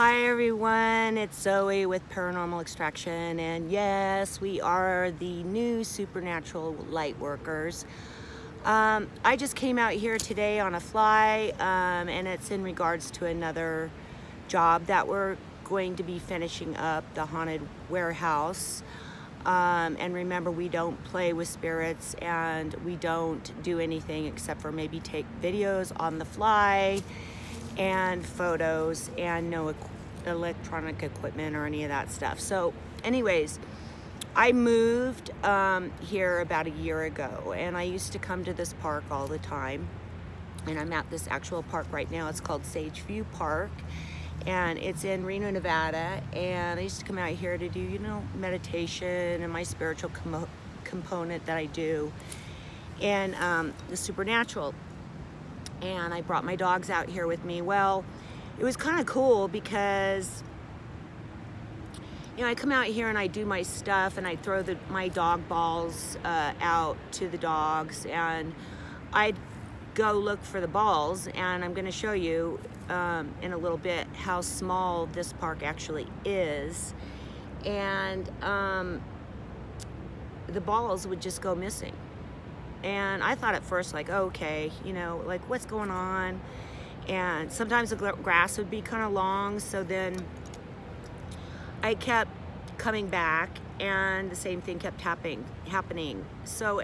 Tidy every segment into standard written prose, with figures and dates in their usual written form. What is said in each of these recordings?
Hi everyone, it's Zoe with Paranormal Extraction, and yes, we are the new supernatural light workers. I just came out here today on a fly, and it's in regards to another job that we're going to be finishing up, the haunted warehouse. And remember, we don't play with spirits and we don't do anything except for maybe take videos on the fly and photos and no electronic equipment or any of that stuff. So anyways, I moved here about a year ago, and I used to come to this park all the time, and I'm at this actual park right now. It's called Sageview Park, and it's in Reno, Nevada. And I used to come out here to do, meditation and my spiritual component that I do, and the supernatural. And I brought my dogs out here with me. Well, it was kind of cool because, I come out here and I do my stuff, and I throw my dog balls out to the dogs, and I'd go look for the balls, and I'm going to show you in a little bit how small this park actually is. And the balls would just go missing. And I thought at first, like, okay, like, what's going on? And sometimes the grass would be kind of long, so then I kept coming back, and the same thing kept happening. So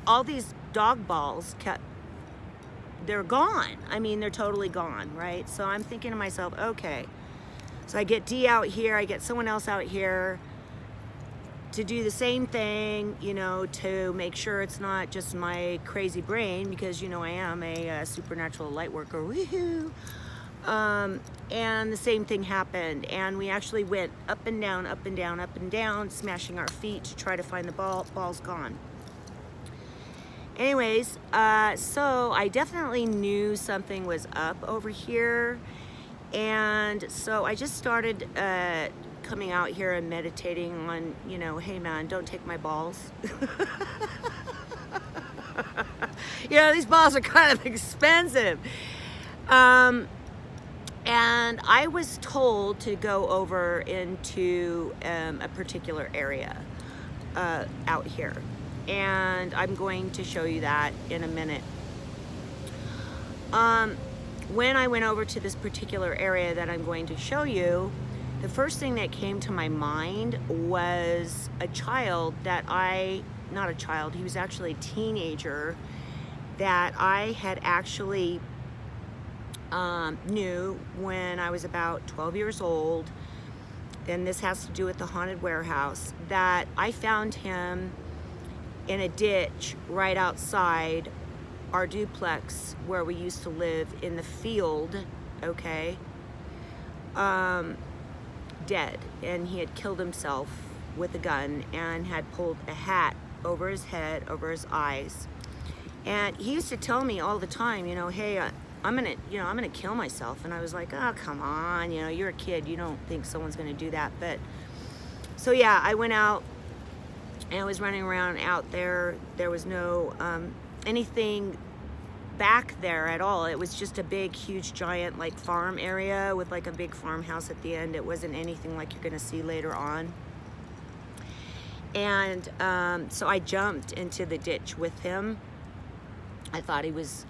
all these dog balls they're gone. I mean, they're totally gone, right? So I'm thinking to myself, okay. So I get Dee out here, I get someone else out here to do the same thing, to make sure it's not just my crazy brain, because I am a supernatural light worker. Woohoo! And the same thing happened, and we actually went up and down, up and down, up and down, smashing our feet to try to find the ball's gone. Anyways, so I definitely knew something was up over here, and so I just started coming out here and meditating on, hey man, don't take my balls. These balls are kind of expensive. And I was told to go over into a particular area out here. And I'm going to show you that in a minute. When I went over to this particular area that I'm going to show you, the first thing that came to my mind was a child not a child, he was actually a teenager that I had actually knew when I was about 12 years old, and this has to do with the haunted warehouse, that I found him in a ditch right outside our duplex where we used to live in the field, okay? Dead, and he had killed himself with a gun and had pulled a hat over his head, over his eyes. And he used to tell me all the time, hey, I'm gonna kill myself. And I was like, oh, come on, you're a kid, you don't think someone's gonna do that. But so yeah, I went out and I was running around out there. There was no anything back there at all. It was just a big, huge, giant, like, farm area with like a big farmhouse at the end. It wasn't anything like you're gonna see later on. And so I jumped into the ditch with him. I thought he was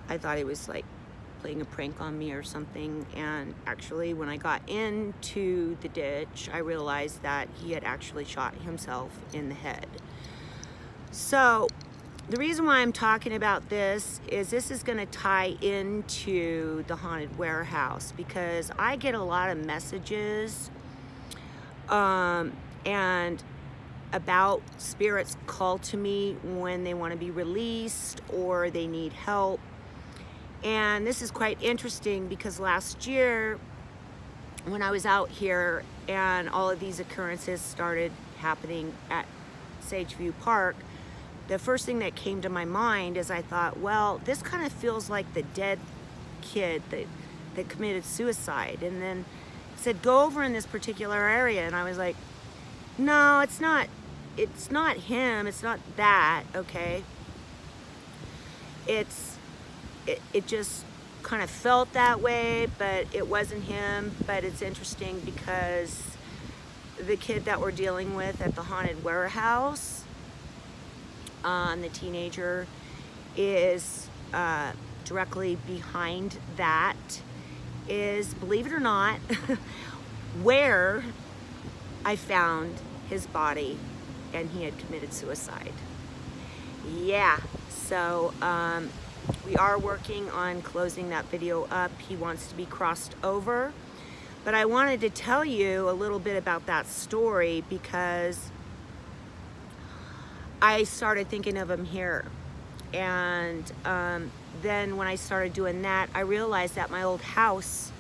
like playing a prank on me or something. And actually, when I got into the ditch, I realized that he had actually shot himself in the head. So the reason why I'm talking about this is going to tie into the haunted warehouse, because I get a lot of messages and about spirits call to me when they want to be released or they need help. And this is quite interesting because last year when I was out here and all of these occurrences started happening at Sageview Park, the first thing that came to my mind is I thought, well, this kind of feels like the dead kid that committed suicide. And then it said, go over in this particular area. And I was like, no, it's not him. It's not that, okay? It just kind of felt that way, but it wasn't him. But it's interesting because the kid that we're dealing with at the haunted warehouse, the teenager, is directly behind that, is, believe it or not, where I found his body, and he had committed suicide. Yeah, so we are working on closing that video up. He wants to be crossed over, but I wanted to tell you a little bit about that story because I started thinking of him here. And then when I started doing that, I realized that my old house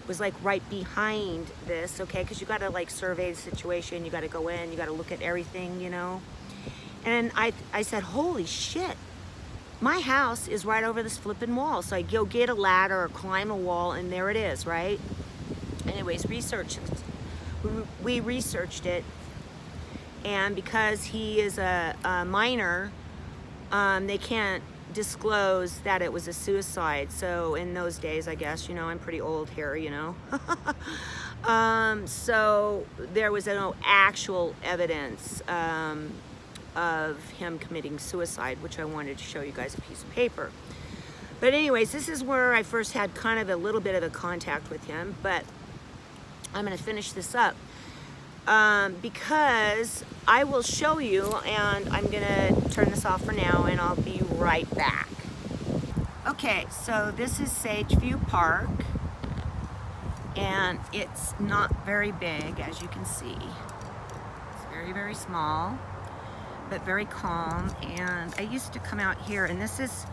was like right behind this, okay? Because you got to like survey the situation, you got to go in, you got to look at everything, you know? And I said, holy shit, my house is right over this flipping wall. So I go get a ladder or climb a wall, and there it is, right? Anyways, we researched it. And because he is a minor, they can't disclose that it was a suicide. So in those days, I guess, you know, I'm pretty old here, you know. So there was no actual evidence of him committing suicide, which I wanted to show you guys a piece of paper. But anyways, this is where I first had kind of a little bit of a contact with him, but I'm going to finish this up. Because I will show you, and I'm gonna turn this off for now, and I'll be right back. Okay, so this is Sageview Park, and it's not very big, as you can see. It's very, very small, but very calm. And I used to come out here, and this is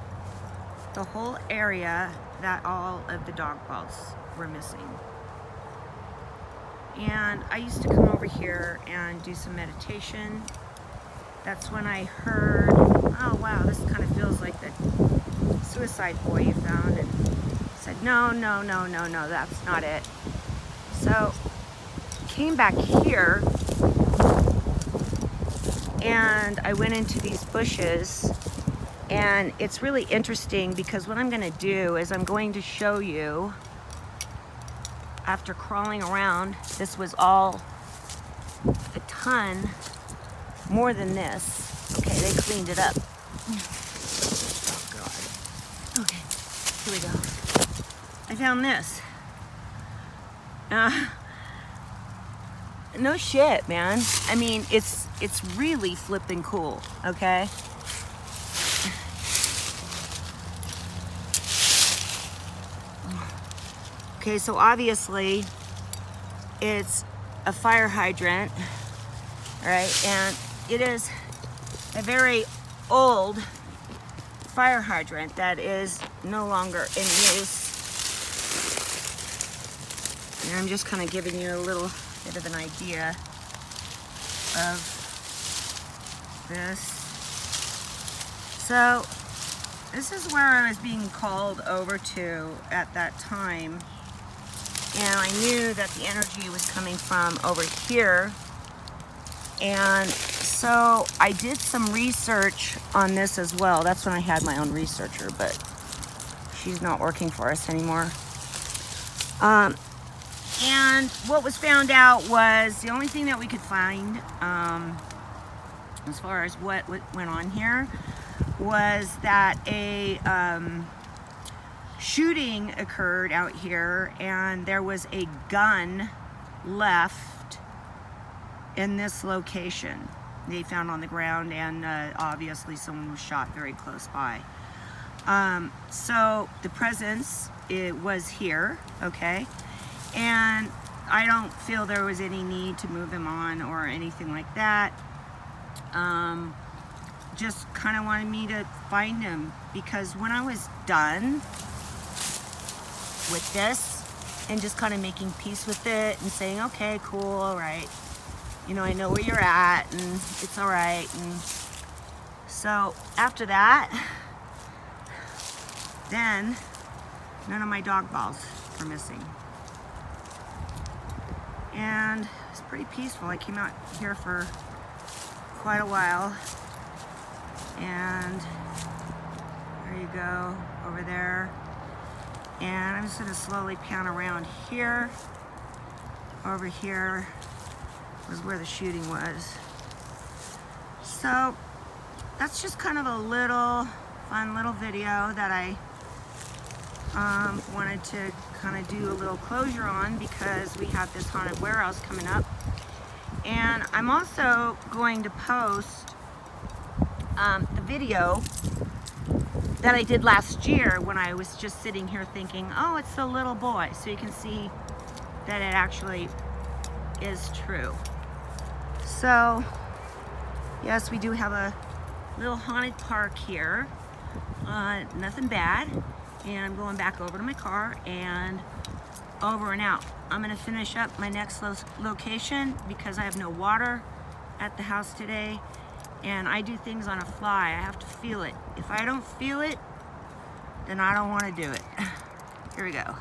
the whole area that all of the dog balls were missing. And I used to come over here and do some meditation. That's when I heard, oh wow, this kind of feels like the suicide boy you found. And said, no, that's not it. So came back here, and I went into these bushes. And it's really interesting because what I'm gonna do is I'm going to show you, after crawling around, this was all a ton more than this. Okay, they cleaned it up. Oh God. Okay, here we go. I found this. No shit, man. I mean, it's really flipping cool, okay? Okay, so obviously it's a fire hydrant, right? And it is a very old fire hydrant that is no longer in use. And I'm just kind of giving you a little bit of an idea of this. So this is where I was being called over to at that time. And I knew that the energy was coming from over here. And so I did some research on this as well. That's when I had my own researcher, but she's not working for us anymore. And what was found out was the only thing that we could find as far as what went on here was that a shooting occurred out here, and there was a gun left in this location. They found on the ground, and obviously someone was shot very close by. So the presence, it was here, okay? And I don't feel there was any need to move him on or anything like that. Just kind of wanted me to find him, because when I was done with this and just kind of making peace with it and saying, okay, cool, all right, you know, I know where you're at and it's all right. And so after that, then none of my dog balls were missing. And it's pretty peaceful. I came out here for quite a while. And there you go, over there. And I'm just gonna slowly pan around here. Over here was where the shooting was. So that's just kind of a little fun little video that I wanted to kind of do a little closure on because we have this haunted warehouse coming up. And I'm also going to post the video that I did last year when I was just sitting here thinking, oh, it's the little boy. So you can see that it actually is true. So yes, we do have a little haunted park here. Nothing bad. And I'm going back over to my car and over and out. I'm gonna finish up my next location because I have no water at the house today. And I do things on a fly. I have to feel it. If I don't feel it, then I don't want to do it. Here we go.